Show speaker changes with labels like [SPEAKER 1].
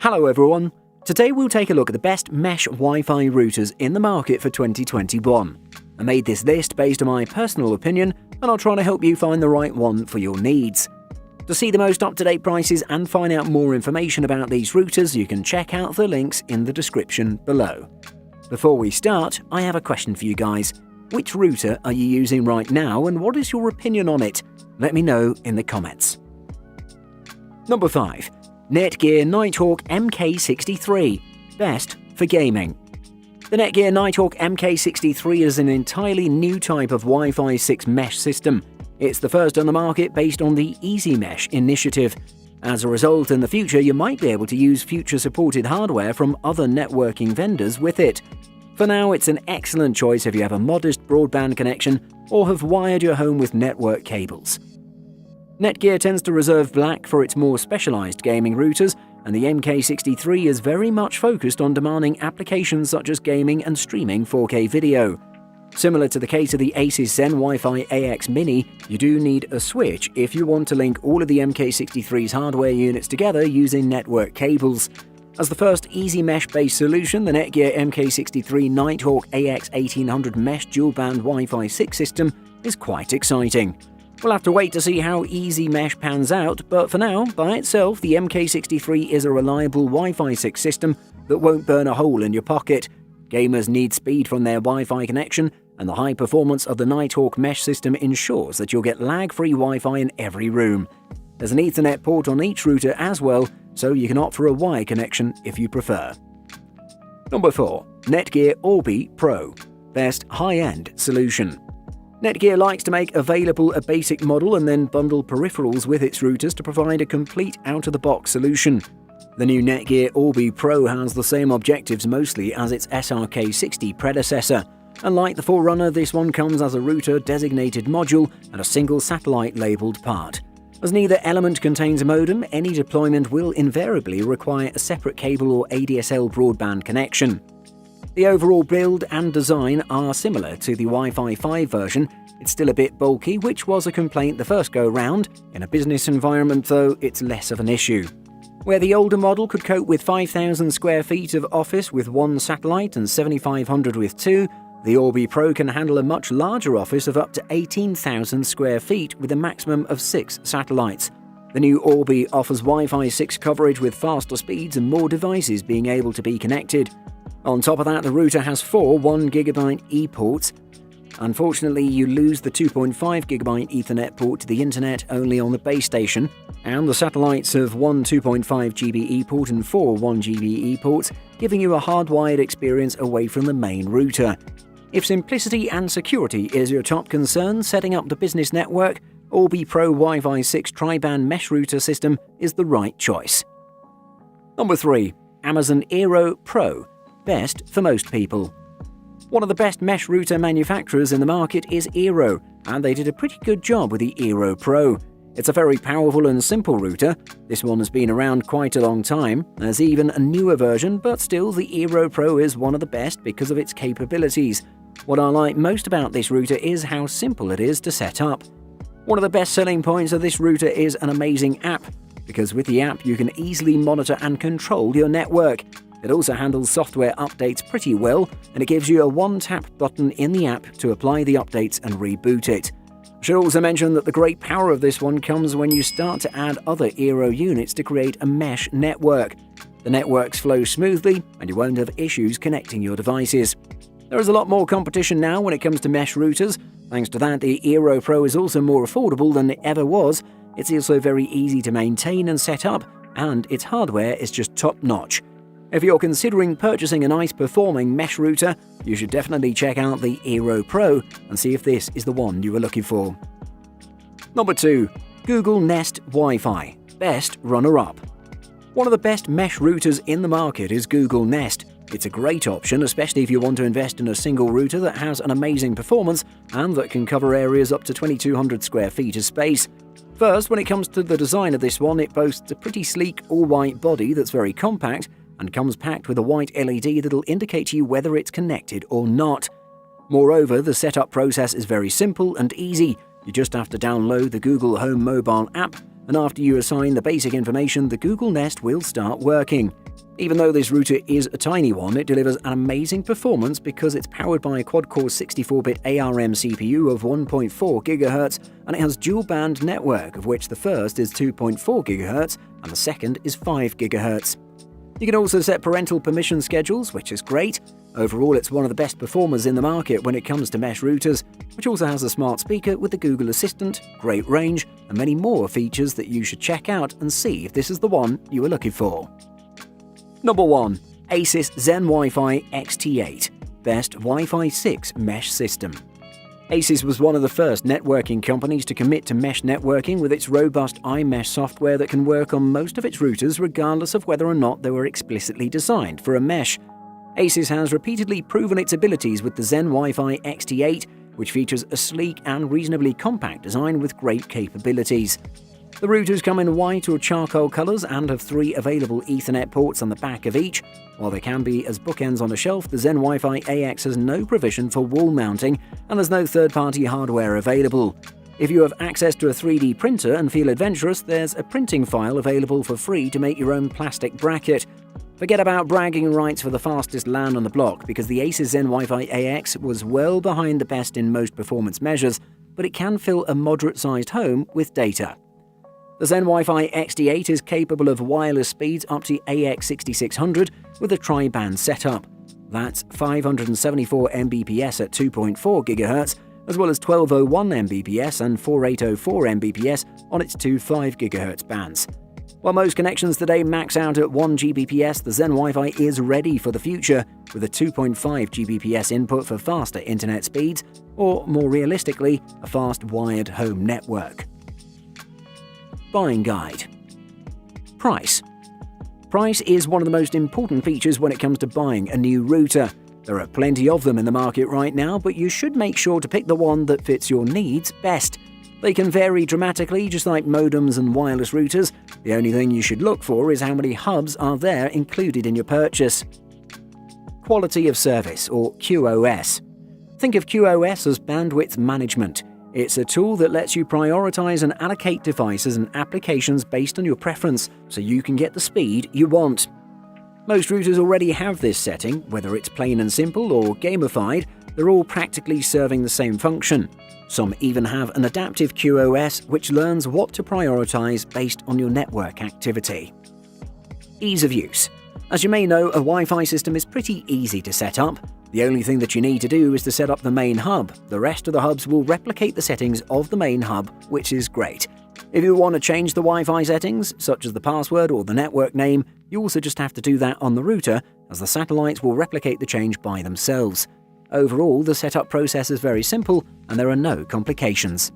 [SPEAKER 1] Hello everyone! Today we'll take a look at the best mesh Wi-Fi routers in the market for 2021. I made this list based on my personal opinion, and I'll try to help you find the right one for your needs. To see the most up-to-date prices and find out more information about these routers, you can check out the links in the description below. Before we start, I have a question for you guys. Which router are you using right now, and what is your opinion on it? Let me know in the comments. Number 5. NETGEAR Nighthawk MK63, best for gaming. The NETGEAR Nighthawk MK63 is an entirely new type of Wi-Fi 6 mesh system. It's the first on the market based on the Easy Mesh initiative. As a result, in the future you might be able to use future-supported hardware from other networking vendors with it. For now, it's an excellent choice if you have a modest broadband connection or have wired your home with network cables. NETGEAR tends to reserve black for its more specialized gaming routers, and the MK63 is very much focused on demanding applications such as gaming and streaming 4K video. Similar to the case of the ASUS ZenWiFi AX Mini, you do need a switch if you want to link all of the MK63's hardware units together using network cables. As the first easy mesh-based solution, the NETGEAR MK63 Nighthawk AX1800 mesh dual-band Wi-Fi 6 system is quite exciting. We'll have to wait to see how Easy Mesh pans out, but for now, by itself, the MK63 is a reliable Wi-Fi 6 system that won't burn a hole in your pocket. Gamers need speed from their Wi-Fi connection, and the high performance of the Nighthawk mesh system ensures that you'll get lag-free Wi-Fi in every room. There's an Ethernet port on each router as well, so you can opt for a wired connection if you prefer. Number 4. NETGEAR Orbi Pro, best high-end solution. NETGEAR likes to make available a basic model and then bundle peripherals with its routers to provide a complete out-of-the-box solution. The new NETGEAR Orbi Pro has the same objectives mostly as its SRK60 predecessor. Unlike the Forerunner, this one comes as a router-designated module and a single satellite-labeled part. As neither element contains a modem, any deployment will invariably require a separate cable or ADSL broadband connection. The overall build and design are similar to the Wi-Fi 5 version. It's still a bit bulky, which was a complaint the first go-round. In a business environment, though, it's less of an issue. Where the older model could cope with 5,000 square feet of office with one satellite and 7,500 with two, the Orbi Pro can handle a much larger office of up to 18,000 square feet with a maximum of 6 satellites. The new Orbi offers Wi-Fi 6 coverage with faster speeds and more devices being able to be connected. On top of that, the router has 4 1GB E-ports. Unfortunately, you lose the 2.5GB Ethernet port to the internet only on the base station, and the satellites have one 2.5GB E-port and 4 1GB E-ports, giving you a hardwired experience away from the main router. If simplicity and security is your top concern setting up the business network, Orbi Pro Wi-Fi 6 tri-band mesh router system is the right choice. Number 3. Amazon Eero Pro, best for most people. One of the best mesh router manufacturers in the market is Eero, and they did a pretty good job with the Eero Pro. It's a very powerful and simple router. This one has been around quite a long time. There's even a newer version, but still the Eero Pro is one of the best because of its capabilities. What I like most about this router is how simple it is to set up. One of the best selling points of this router is an amazing app, because with the app you can easily monitor and control your network. It also handles software updates pretty well, and it gives you a one-tap button in the app to apply the updates and reboot it. I should also mention that the great power of this one comes when you start to add other Eero units to create a mesh network. The networks flow smoothly, and you won't have issues connecting your devices. There is a lot more competition now when it comes to mesh routers. Thanks to that, the Eero Pro is also more affordable than it ever was. It's also very easy to maintain and set up, and its hardware is just top-notch. If you're considering purchasing a nice performing mesh router, you should definitely check out the Eero Pro and see if this is the one you were looking for. Number 2. Google Nest Wi-Fi, best runner-up. One of the best mesh routers in the market is Google Nest. It's a great option, especially if you want to invest in a single router that has an amazing performance and that can cover areas up to 2,200 square feet of space. First, when it comes to the design of this one, it boasts a pretty sleek all-white body that's very compact and comes packed with a white LED that'll indicate to you whether it's connected or not. Moreover, the setup process is very simple and easy. You just have to download the Google Home mobile app, and after you assign the basic information, the Google Nest will start working. Even though this router is a tiny one, it delivers an amazing performance because it's powered by a quad-core 64-bit ARM CPU of 1.4 GHz, and it has dual-band network, of which the first is 2.4 GHz and the second is 5 GHz. You can also set parental permission schedules, which is great. Overall, it's one of the best performers in the market when it comes to mesh routers, which also has a smart speaker with the Google Assistant, great range, and many more features that you should check out and see if this is the one you are looking for. Number 1. ASUS ZenWiFi XT8 Best Wi-Fi 6 Mesh System. ASUS was one of the first networking companies to commit to mesh networking with its robust iMesh software that can work on most of its routers regardless of whether or not they were explicitly designed for a mesh. ASUS has repeatedly proven its abilities with the ZenWiFi XT8, which features a sleek and reasonably compact design with great capabilities. The routers come in white or charcoal colors and have 3 available Ethernet ports on the back of each. While they can be as bookends on a shelf, the ZenWiFi AX has no provision for wall mounting and there's no third-party hardware available. If you have access to a 3D printer and feel adventurous, there's a printing file available for free to make your own plastic bracket. Forget about bragging rights for the fastest LAN on the block, because the ASUS ZenWiFi AX was well behind the best in most performance measures, but it can fill a moderate-sized home with data. The ZenWiFi XT8 is capable of wireless speeds up to AX 6600 with a tri-band setup. That's 574 Mbps at 2.4 GHz, as well as 1201 Mbps and 4804 Mbps on its two 5 GHz bands. While most connections today max out at 1 Gbps, the ZenWiFi is ready for the future, with a 2.5 Gbps input for faster internet speeds, or more realistically, a fast wired home network. Buying guide. Price. Price is one of the most important features when it comes to buying a new router. There are plenty of them in the market right now, but you should make sure to pick the one that fits your needs best. They can vary dramatically, just like modems and wireless routers. The only thing you should look for is how many hubs are there included in your purchase. Quality of service, or QoS. Think of QoS as bandwidth management. It's a tool that lets you prioritize and allocate devices and applications based on your preference, so you can get the speed you want. Most routers already have this setting, whether it's plain and simple or gamified, they're all practically serving the same function. Some even have an adaptive QoS which learns what to prioritize based on your network activity. Ease of use. As you may know, a Wi-Fi system is pretty easy to set up. The only thing that you need to do is to set up the main hub. The rest of the hubs will replicate the settings of the main hub, which is great. If you want to change the Wi-Fi settings, such as the password or the network name, you also just have to do that on the router, as the satellites will replicate the change by themselves. Overall, the setup process is very simple and there are no complications.